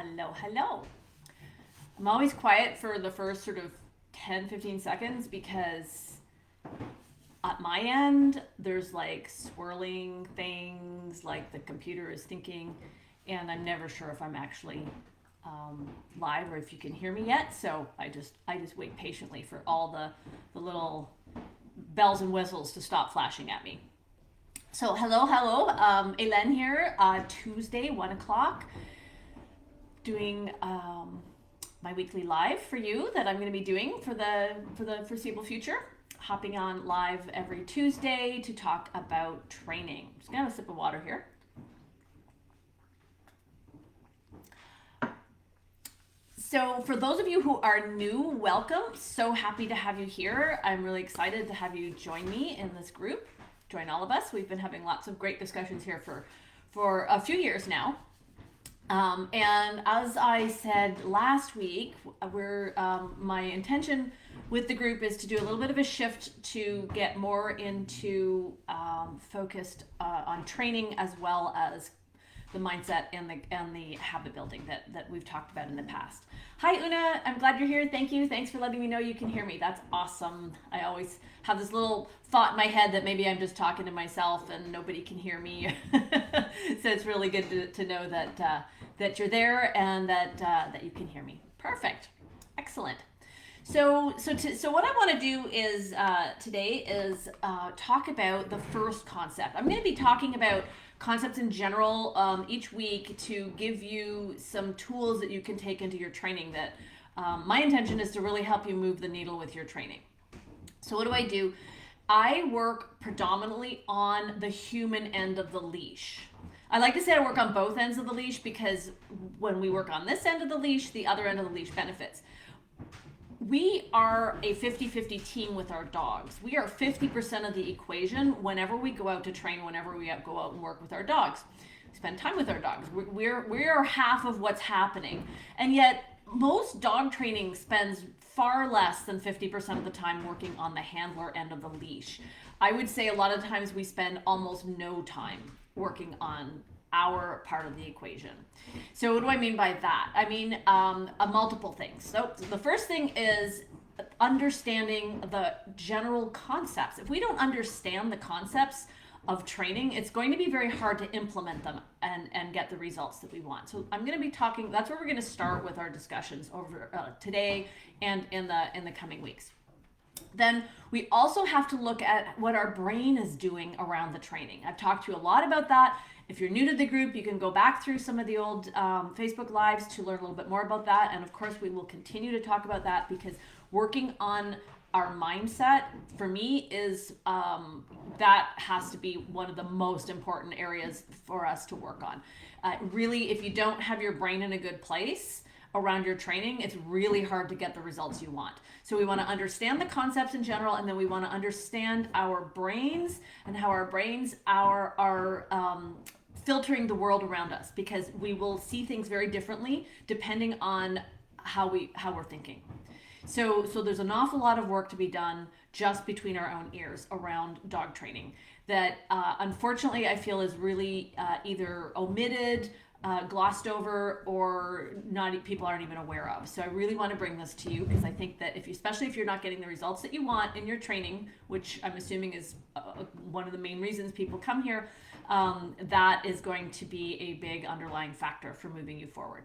Hello, hello. I'm always quiet for the first sort of 10, 15 seconds because at my end, there's like swirling things, like the computer is thinking, and I'm never sure if I'm actually live or if you can hear me yet. So I just wait patiently for all the little bells and whistles to stop flashing at me. So hello, hello, Elen here. Tuesday, 1 o'clock, doing my weekly live for you that I'm going to be doing for the foreseeable future. Hopping on live every Tuesday to talk about training. Just gonna have a sip of water here. So, for those of you who are new, welcome. So happy to have you here. I'm really excited to have you join me in this group. Join all of us. We've been having lots of great discussions here for a few years now. And as I said last week, my intention with the group is to do a little bit of a shift to get more into focused on training as well as the mindset and the habit building that we've talked about in the past. Hi Una, I'm glad you're here. Thank you. Thanks for letting me know you can hear me. That's awesome. I always have this little thought in my head that maybe I'm just talking to myself and nobody can hear me. So it's really good to know that you're there and that you can hear me. Perfect. Excellent. So what I want to do is today is talk about the first concept. I'm going to be talking about concepts in general each week to give you some tools that you can take into your training. That my intention is to really help you move the needle with your training. So what do? I work predominantly on the human end of the leash. I like to say I work on both ends of the leash because when we work on this end of the leash, the other end of the leash benefits. We are a 50-50 team with our dogs. We are 50% of the equation whenever we go out to train, whenever we go out and work with our dogs. Spend time with our dogs. We're half of what's happening. And yet most dog training spends far less than 50% of the time working on the handler end of the leash. I would say a lot of times we spend almost no time working on our part of the equation. So what do I mean by that? I mean multiple things. So the first thing is understanding the general concepts. If we don't understand the concepts of training, it's going to be very hard to implement them and get the results that we want. So I'm going to be talking, that's where we're going to start with our discussions over today and in the coming weeks. Then we also have to look at what our brain is doing around the training. I've talked to you a lot about that. If you're new to the group, you can go back through some of the old Facebook Lives to learn a little bit more about that. And of course, we will continue to talk about that because working on our mindset, for me, is that has to be one of the most important areas for us to work on. Really, if you don't have your brain in a good place around your training, it's really hard to get the results you want. So we want to understand the concepts in general, and then we want to understand our brains and how our brains are filtering the world around us, because we will see things very differently depending on how we're thinking. So there's an awful lot of work to be done just between our own ears around dog training that unfortunately I feel is really either omitted, glossed over, or people aren't even aware of. So I really want to bring this to you because I think that especially if you're not getting the results that you want in your training, which I'm assuming is one of the main reasons people come here, that is going to be a big underlying factor for moving you forward.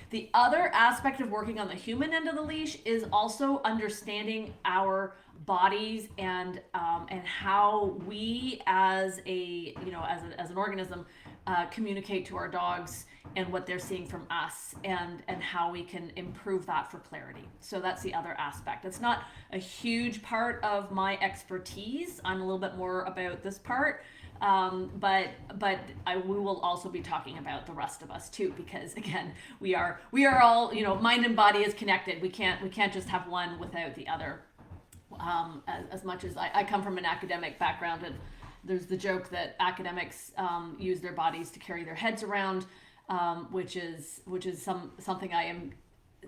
The other aspect of working on the human end of the leash is also understanding our bodies and how we as an organism communicate to our dogs and what they're seeing from us and how we can improve that for clarity. So that's the other aspect. It's not a huge part of my expertise. I'm a little bit more about this part. But we will also be talking about the rest of us too, because again, we are all, mind and body is connected. We can't just have one without the other. As much as I come from an academic background, and there's the joke that academics use their bodies to carry their heads around, which is something I am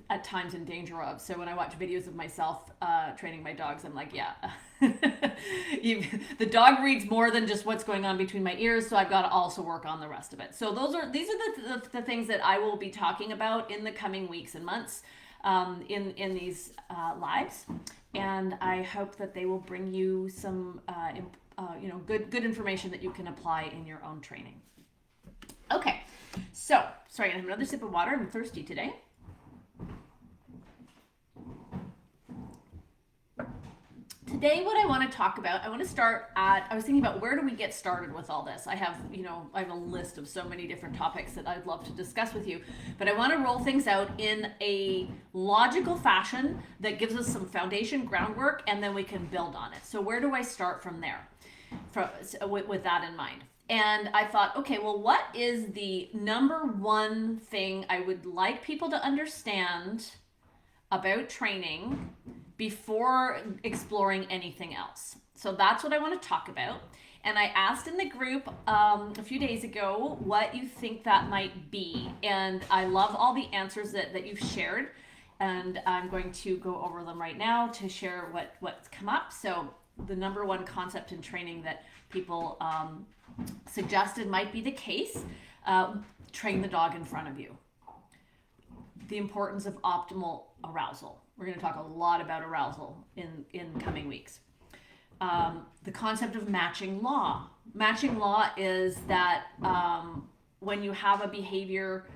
at times in danger of. So when I watch videos of myself training my dogs, I'm like, yeah, the dog reads more than just what's going on between my ears. So I've got to also work on the rest of it. So these are the things that I will be talking about in the coming weeks and months in these lives. And I hope that they will bring you some good information that you can apply in your own training. Okay, so sorry, I have another sip of water. I'm thirsty today. Today, what I want to talk about, I want to start at, I was thinking about where do we get started with all this? I have a list of so many different topics that I'd love to discuss with you, but I want to roll things out in a logical fashion that gives us some foundation groundwork, and then we can build on it. So where do I start from there with that in mind? And I thought, okay, well, what is the number one thing I would like people to understand about training before exploring anything else? So that's what I want to talk about. And I asked in the group a few days ago what you think that might be. And I love all the answers that you've shared. And I'm going to go over them right now to share what's come up. So the number one concept in training that people suggested might be the case, train the dog in front of you. The importance of optimal arousal. We're going to talk a lot about arousal in coming weeks. The concept of matching law. Matching law is that when you have a behavior,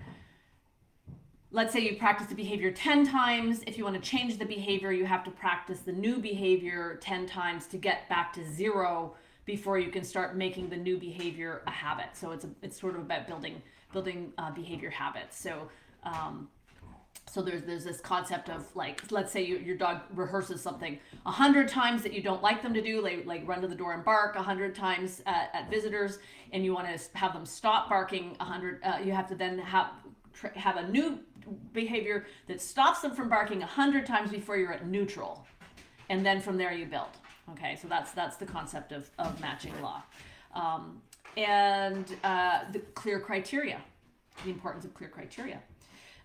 let's say you practice the behavior 10 times. If you want to change the behavior, you have to practice the new behavior 10 times to get back to 0 before you can start making the new behavior a habit. So it's sort of about building behavior habits. So there's this concept of, like, let's say your dog rehearses something 100 times that you don't like them to do, like run to the door and bark 100 times at visitors, and you want to have them stop barking 100. You have to then have a new behavior that stops them from barking 100 times before you're at neutral, and then from there you build. Okay, so that's the concept of matching law, and the clear criteria, the importance of clear criteria.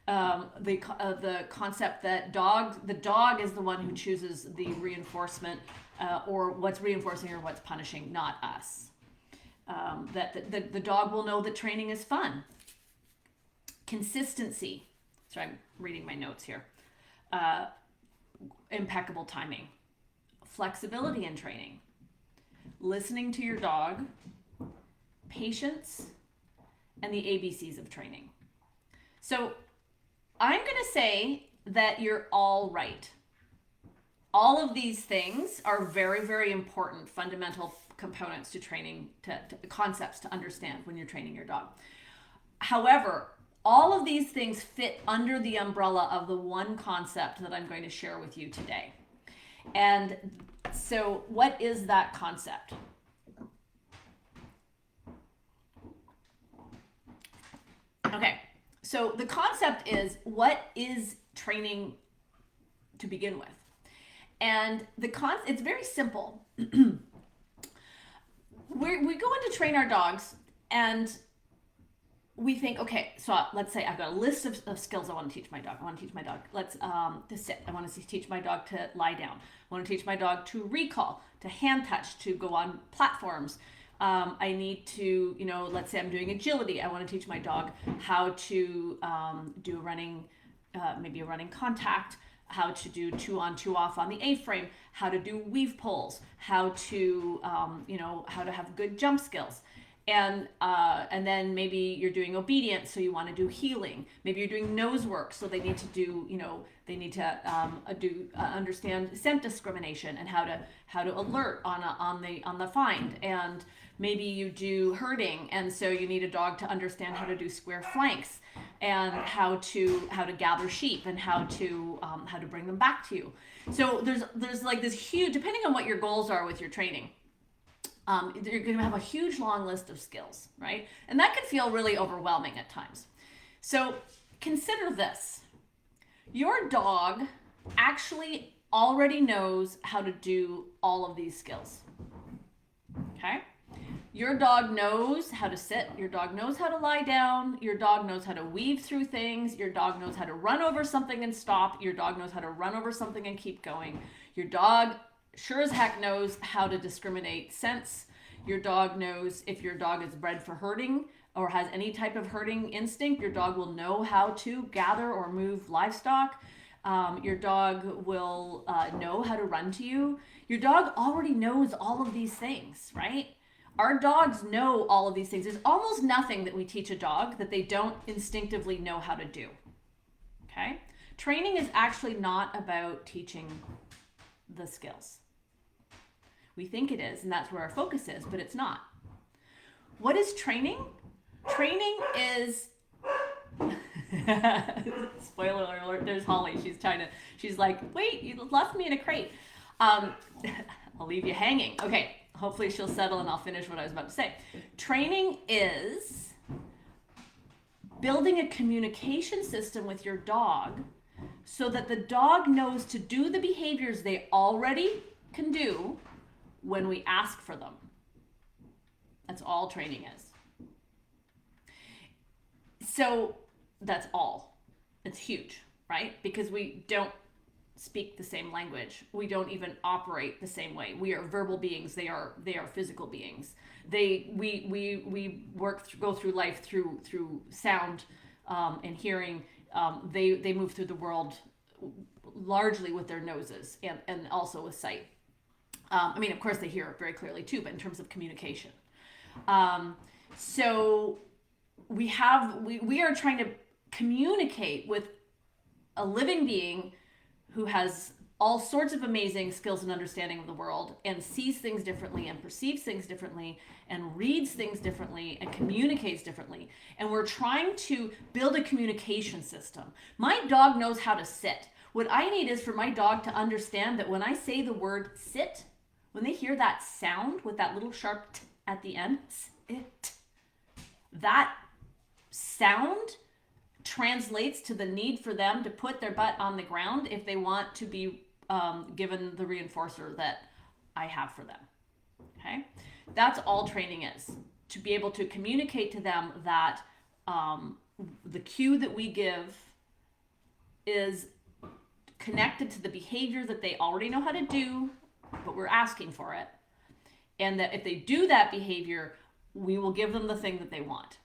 The concept that the dog is the one who chooses the reinforcement, or what's reinforcing or what's punishing, not us. That the dog will know that training is fun. Consistency. So I'm reading my notes here. Impeccable timing. Flexibility in training. Listening to your dog. Patience. And the ABCs of training. So I'm going to say that you're all right. All of these things are very, very important fundamental components to training, to concepts to understand when you're training your dog. However, all of these things fit under the umbrella of the one concept that I'm going to share with you today. And so what is that concept? Okay. So the concept is, what is training to begin with? And it's very simple. We go in to train our dogs, and we think, okay, so let's say I've got a list of skills I want to teach my dog. I want to teach my dog to sit. I want to teach my dog to lie down. I want to teach my dog to recall, to hand touch, to go on platforms. I need to, let's say I'm doing agility. I want to teach my dog how to do maybe a running contact, how to do 2 on 2 off on the A-frame, how to do weave pulls, how to have good jump skills. And then maybe you're doing obedience, so you want to do healing. Maybe you're doing nose work, so they need to do, understand scent discrimination and how to alert on the find. And maybe you do herding, and so you need a dog to understand how to do square flanks and how to gather sheep and how to bring them back to you. So there's like this huge, depending on what your goals are with your training. You're going to have a huge long list of skills, right? And that can feel really overwhelming at times. So consider this. Your dog actually already knows how to do all of these skills. Okay? Your dog knows how to sit. Your dog knows how to lie down. Your dog knows how to weave through things. Your dog knows how to run over something and stop. Your dog knows how to run over something and keep going. Your dog sure as heck knows how to discriminate scents. Your dog knows if your dog is bred for herding or has any type of herding instinct. Your dog will know how to gather or move livestock. Your dog will know how to run to you. Your dog already knows all of these things, right? Our dogs know all of these things. There's almost nothing that we teach a dog that they don't instinctively know how to do. Okay? Training is actually not about teaching the skills. We think it is, and that's where our focus is, but it's not. What is training? Training is spoiler alert, there's Holly. She's like, wait, you left me in a crate. I'll leave you hanging. Okay. Hopefully she'll settle and I'll finish what I was about to say. Training is building a communication system with your dog so that the dog knows to do the behaviors they already can do when we ask for them. That's all training is. So that's all. It's huge, right? Because we don't speak the same language. We don't even operate the same way. We are verbal beings. They are physical beings. We go through life through sound and hearing. They move through the world largely with their noses and also with sight. I mean, of course, they hear very clearly too, but in terms of communication. So we are trying to communicate with a living being who has all sorts of amazing skills and understanding of the world and sees things differently and perceives things differently and reads things differently and communicates differently. And we're trying to build a communication system. My dog knows how to sit. What I need is for my dog to understand that when I say the word sit, when they hear that sound with that little sharp t at the end, sit, that sound translates to the need for them to put their butt on the ground if they want to be given the reinforcer that I have for them. Okay? That's all training is. To be able to communicate to them that the cue that we give is connected to the behavior that they already know how to do, but we're asking for it. And that if they do that behavior, we will give them the thing that they want,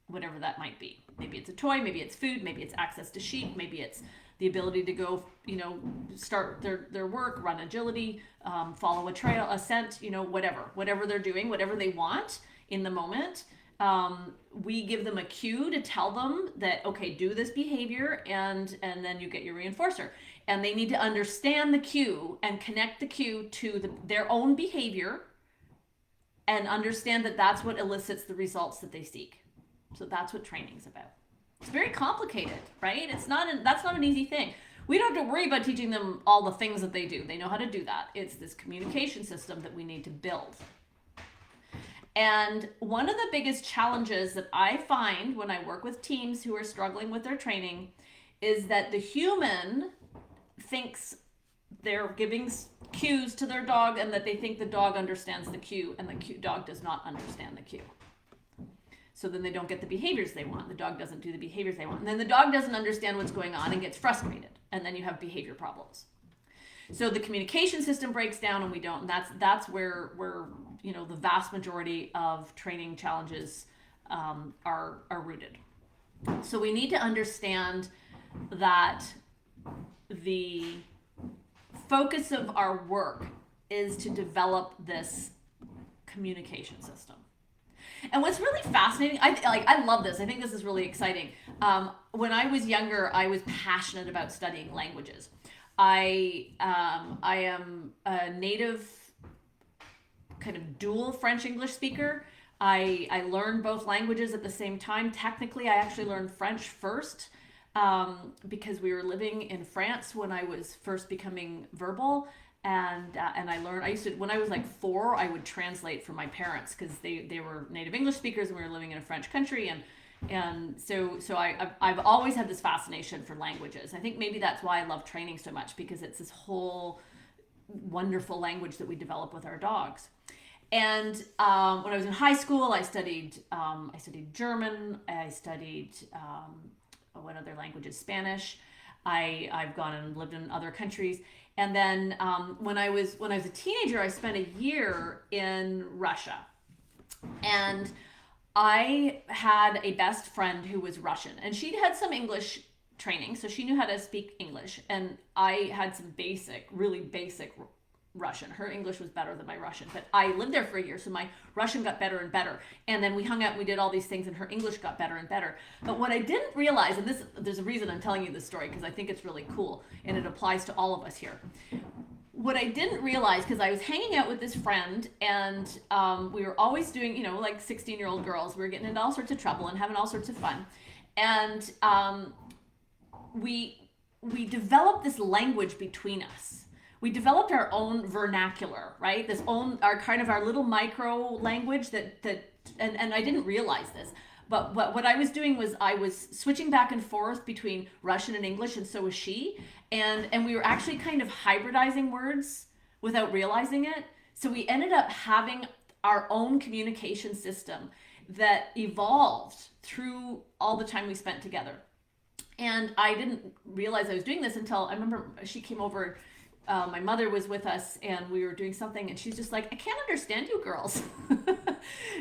whatever that might be. Maybe it's a toy, maybe it's food, maybe it's access to sheep, maybe it's the ability to go, start their work, run agility, follow a trail, a scent, whatever they're doing, whatever they want in the moment. We give them a cue to tell them that, okay, do this behavior, and then you get your reinforcer. And they need to understand the cue and connect the cue to their own behavior and understand that that's what elicits the results that they seek. So that's what training's about. It's very complicated, right? That's not an easy thing. We don't have to worry about teaching them all the things that they do. They know how to do that. It's this communication system that we need to build. And one of the biggest challenges that I find when I work with teams who are struggling with their training is that the human thinks they're giving cues to their dog and that they think the dog understands the cue, and the dog does not understand the cue. So then they don't get the behaviors they want. The dog doesn't do the behaviors they want. And then the dog doesn't understand what's going on and gets frustrated. And then you have behavior problems. So the communication system breaks down and we don't. And that's where the vast majority of training challenges are rooted. So we need to understand that the focus of our work is to develop this communication system. And what's really fascinating, I love this. I think this is really exciting. When I was younger, I was passionate about studying languages. I am a native kind of dual French-English speaker. I learned both languages at the same time. Technically, I actually learned French first because we were living in France when I was first becoming verbal. And I learned, when I was like 4, I would translate for my parents because they were native English speakers and we were living in a French country. And so I've always had this fascination for languages. I think maybe that's why I love training so much, because it's this whole wonderful language that we develop with our dogs. And when I was in high school, I studied German. I studied what other languages? Spanish. I've gone and lived in other countries. And then when I was a teenager, I spent a year in Russia, and I had a best friend who was Russian, and she'd had some English training, so she knew how to speak English, and I had some basic, really basic Russian. Her English was better than my Russian, but I lived there for a year, so my Russian got better and better. And then we hung out and we did all these things, and her English got better and better. But what I didn't realize, and there's a reason I'm telling you this story, because I think it's really cool and it applies to all of us here. What I didn't realize, because I was hanging out with this friend, and we were always doing, like 16-year-old girls, we were getting into all sorts of trouble and having all sorts of fun. And we developed this language between us. We developed our own vernacular, right? Our little micro language and I didn't realize this. But what I was doing was I was switching back and forth between Russian and English, and so was she. And we were actually kind of hybridizing words without realizing it. So we ended up having our own communication system that evolved through all the time we spent together. And I didn't realize I was doing this until I remember she came over. My mother was with us, and we were doing something, and she's just like, I can't understand you girls.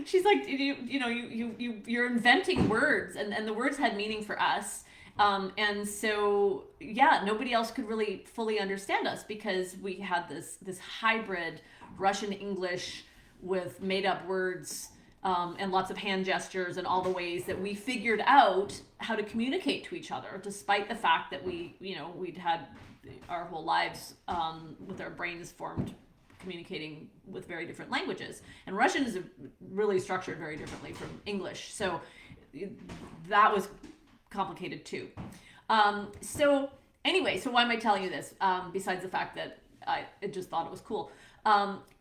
She's like, you're inventing words, and the words had meaning for us. And so, yeah, nobody else could really fully understand us because we had this hybrid Russian English with made up words, and lots of hand gestures and all the ways that we figured out how to communicate to each other, despite the fact that we'd had our whole lives with our brains formed communicating with very different languages. And Russian is really structured very differently from English. So that was complicated too. So why am I telling you this? Besides the fact that I just thought it was cool.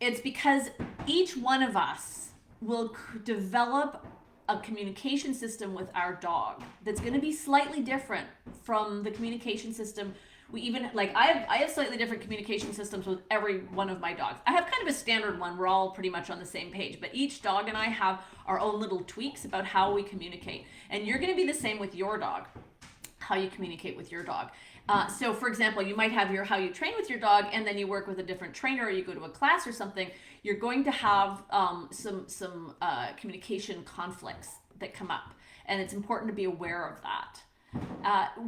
It's because each one of us will develop a communication system with our dog that's going to be slightly different from the communication system I have slightly different communication systems with every one of my dogs. I have kind of a standard one. We're all pretty much on the same page, but each dog and I have our own little tweaks about how we communicate. And you're going to be the same with your dog, how you communicate with your dog. So for example, you might have how you train with your dog, and then you work with a different trainer, or you go to a class or something. You're going to have some communication conflicts that come up, and it's important to be aware of that.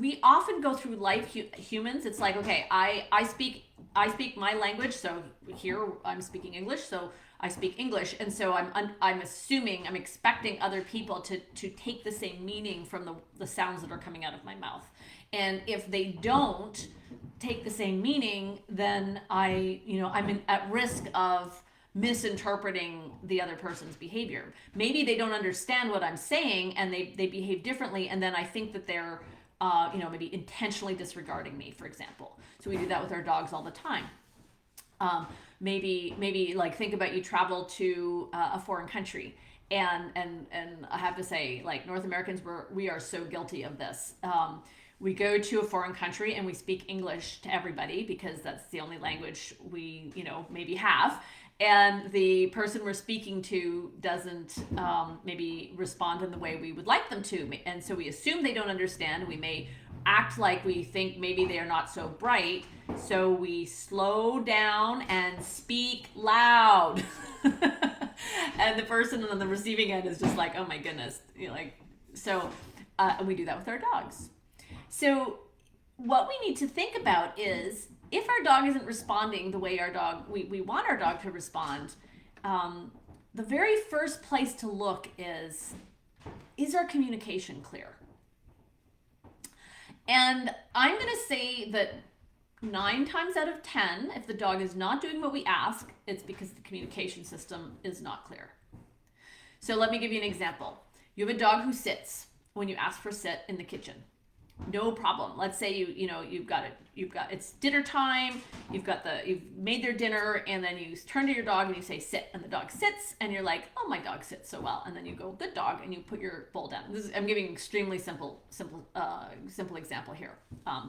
We often go through life, humans. It's like, okay, I speak my language, so here I'm speaking English, so I speak English, and so I'm expecting other people to take the same meaning from the sounds that are coming out of my mouth. And if they don't take the same meaning, then I'm at risk of misinterpreting the other person's behavior. Maybe they don't understand what I'm saying, and they behave differently, and then I think that they're maybe intentionally disregarding me, for example. So we do that with our dogs all the time. Maybe like, think about, you travel to a foreign country, and I have to say, like, North Americans, we are so guilty of this. We go to a foreign country and we speak English to everybody because that's the only language we maybe have. And the person we're speaking to doesn't maybe respond in the way we would like them to. And so we assume they don't understand. We may act like we think maybe they are not so bright. So we slow down and speak loud. And the person on the receiving end is just like, oh my goodness. And we do that with our dogs. So what we need to think about is, if our dog isn't responding the way we want our dog to respond, the very first place to look is our communication clear? And I'm going to say that 9 times out of 10, if the dog is not doing what we ask, it's because the communication system is not clear. So let me give you an example. You have a dog who sits when you ask for sit in the kitchen. No problem. Let's say you've got it's dinner time, you've made their dinner, and then you turn to your dog and you say sit, and the dog sits, and you're like, oh, my dog sits so well, and then you go, good dog, and you put your bowl down. I'm giving an extremely simple example here,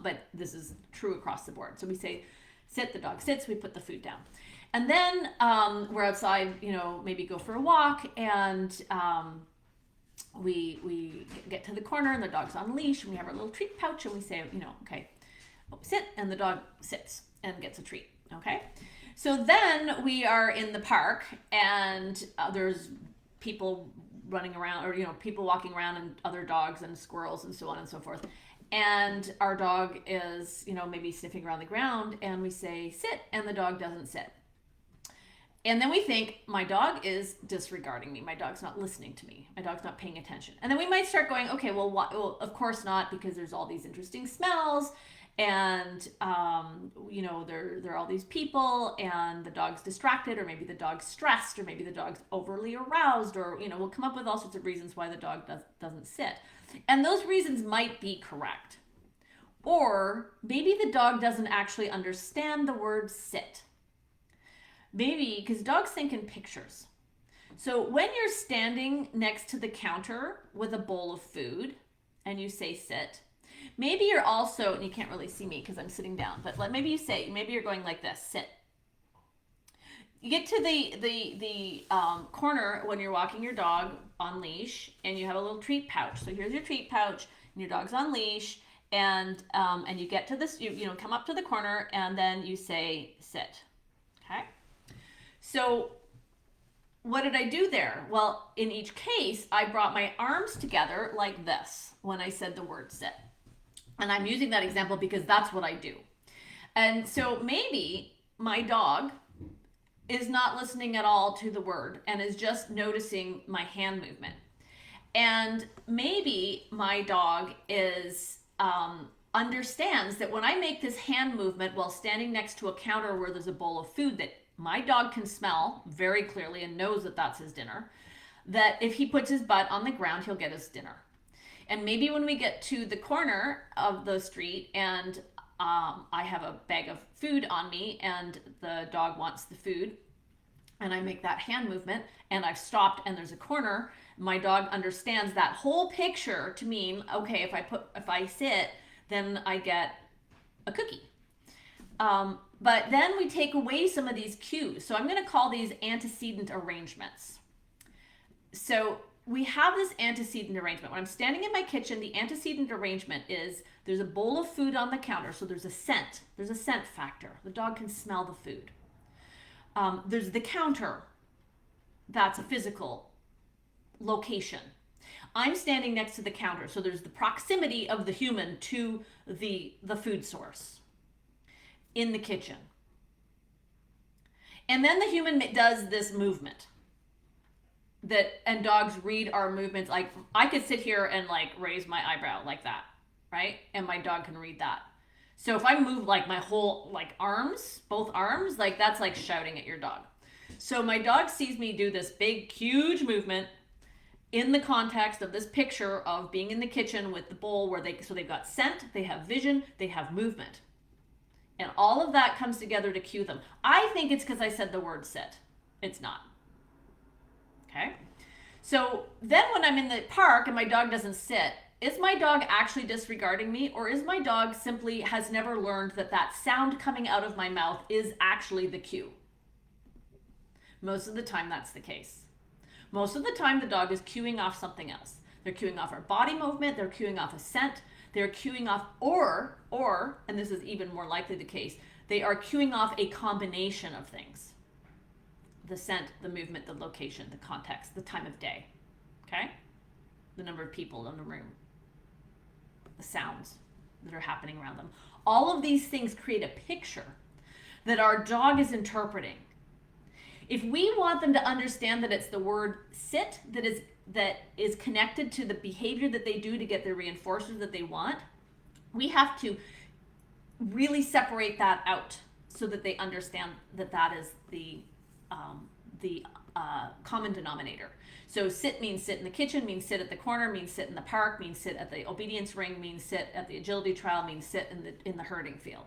but this is true across the board. So we say Sit, the dog sits, we put the food down. And then we're outside, maybe go for a walk, and we get to the corner and the dog's on leash, and we have our little treat pouch, and we say, okay, sit, and the dog sits and gets a treat, okay? So then we are in the park, and there's people running around, or people walking around, and other dogs and squirrels and so on and so forth. And our dog is, maybe sniffing around the ground, and we say, sit, and the dog doesn't sit. And then we think, my dog is disregarding me. My dog's not listening to me. My dog's not paying attention. And then we might start going, okay, well, of course not, because there's all these interesting smells, and, there are all these people, and the dog's distracted, or maybe the dog's stressed, or maybe the dog's overly aroused, or, we'll come up with all sorts of reasons why the dog doesn't sit. And those reasons might be correct. Or maybe the dog doesn't actually understand the word sit. Maybe, because dogs think in pictures. So when you're standing next to the counter with a bowl of food and you say sit, maybe you're also, and you can't really see me because I'm sitting down, but maybe you're going like this, sit. You get to the corner when you're walking your dog on leash, and you have a little treat pouch. So here's your treat pouch, and your dog's on leash, and you get to this, come up to the corner, and then you say sit. Okay. So what did I do there? Well, in each case, I brought my arms together like this when I said the word sit. And I'm using that example because that's what I do. And so maybe my dog is not listening at all to the word and is just noticing my hand movement. And maybe my dog is understands that when I make this hand movement while standing next to a counter where there's a bowl of food that my dog can smell very clearly and knows that that's his dinner, that if he puts his butt on the ground, he'll get his dinner. And maybe when we get to the corner of the street and I have a bag of food on me and the dog wants the food, and I make that hand movement and I've stopped and there's a corner, my dog understands that whole picture to mean, okay, if I sit, then I get a cookie. But then we take away some of these cues. So I'm going to call these antecedent arrangements. So we have this antecedent arrangement. When I'm standing in my kitchen, the antecedent arrangement is there's a bowl of food on the counter. So there's a scent. There's a scent factor. The dog can smell the food. There's the counter. That's a physical location. I'm standing next to the counter. So there's the proximity of the human to the food source in the kitchen. And then the human does this movement. And dogs read our movements. Like I could sit here and raise my eyebrow like that, right? And my dog can read that. So if I move my whole arms, both arms, that's like shouting at your dog. So my dog sees me do this big, huge movement in the context of this picture of being in the kitchen with the bowl so they've got scent, they have vision, they have movement. And all of that comes together to cue them. I think it's because I said the word sit. It's not. Okay? So then when I'm in the park and my dog doesn't sit, is my dog actually disregarding me, or is my dog simply has never learned that sound coming out of my mouth is actually the cue? Most of the time that's the case. Most of the time the dog is cueing off something else. They're cueing off our body movement, they're cueing off a scent, they're cueing off, or, and this is even more likely the case, they are cueing off a combination of things. The scent, the movement, the location, the context, the time of day, okay? The number of people in the room, the sounds that are happening around them. All of these things create a picture that our dog is interpreting. If we want them to understand that it's the word sit that is connected to the behavior that they do to get the reinforcers that they want, we have to really separate that out so that they understand that is the common denominator. So sit means sit in the kitchen, means sit at the corner, means sit in the park, means sit at the obedience ring, means sit at the agility trial, means sit in the herding field.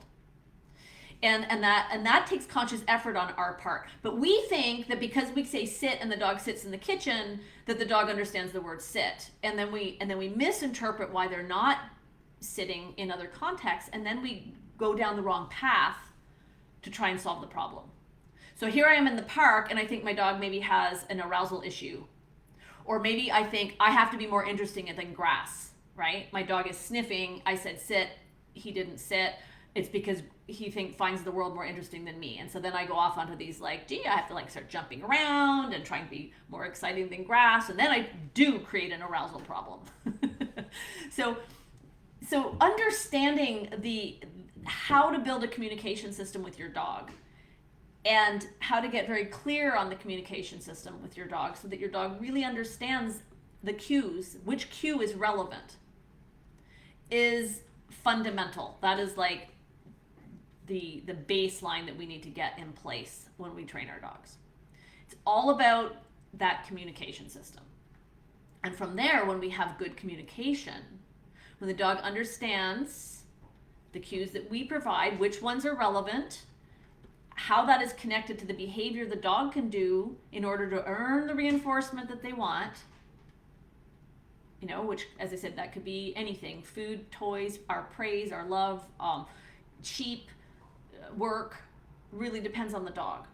And that takes conscious effort on our part. But we think that because we say sit and the dog sits in the kitchen, that the dog understands the word sit. And then we misinterpret why they're not sitting in other contexts, and then we go down the wrong path to try and solve the problem. So here I am in the park and I think my dog maybe has an arousal issue. Or maybe I think I have to be more interesting than grass, right? My dog is sniffing. I said sit. He didn't sit. It's because he finds the world more interesting than me. And so then I go off onto these like, gee, I have to like start jumping around and trying to be more exciting than grass. And then I do create an arousal problem. So understanding how to build a communication system with your dog and how to get very clear on the communication system with your dog so that your dog really understands the cues, which cue is relevant, is fundamental. That is like the baseline that we need to get in place when we train our dogs. It's all about that communication system. And from there, when we have good communication, when the dog understands the cues that we provide, which ones are relevant, how that is connected to the behavior the dog can do in order to earn the reinforcement that they want, which, as I said, that could be anything: food, toys, our praise, our love, sheep, work, really depends on the dog.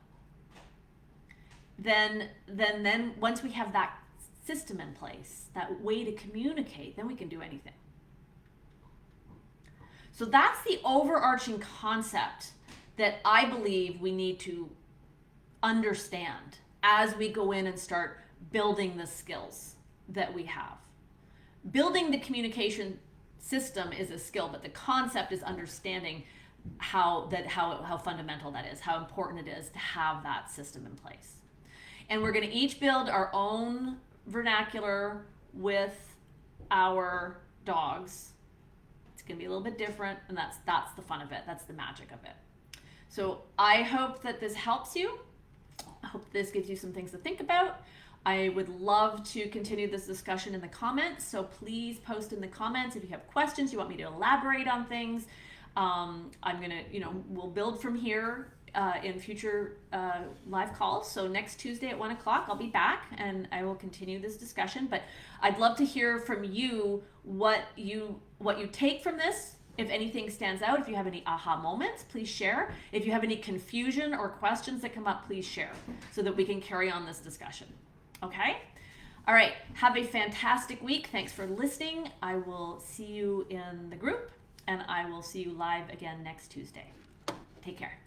Then once we have that system in place, that way to communicate, then we can do anything. So that's the overarching concept that I believe we need to understand as we go in and start building the skills that we have. Building the communication system is a skill, but the concept is understanding how fundamental that is, how important it is to have that system in place. And we're going to each build our own vernacular with our dogs. It's going to be a little bit different, and that's the fun of it. That's the magic of it. So I hope that this helps you. I hope this gives you some things to think about. I would love to continue this discussion in the comments. So please post in the comments if you have questions, you want me to elaborate on things. I'm gonna, we'll build from here in future live calls. So next Tuesday at 1 o'clock, I'll be back and I will continue this discussion. But I'd love to hear from you what you take from this. If anything stands out, if you have any aha moments, please share. If you have any confusion or questions that come up, please share so that we can carry on this discussion. Okay? All right. Have a fantastic week. Thanks for listening. I will see you in the group, and I will see you live again next Tuesday. Take care.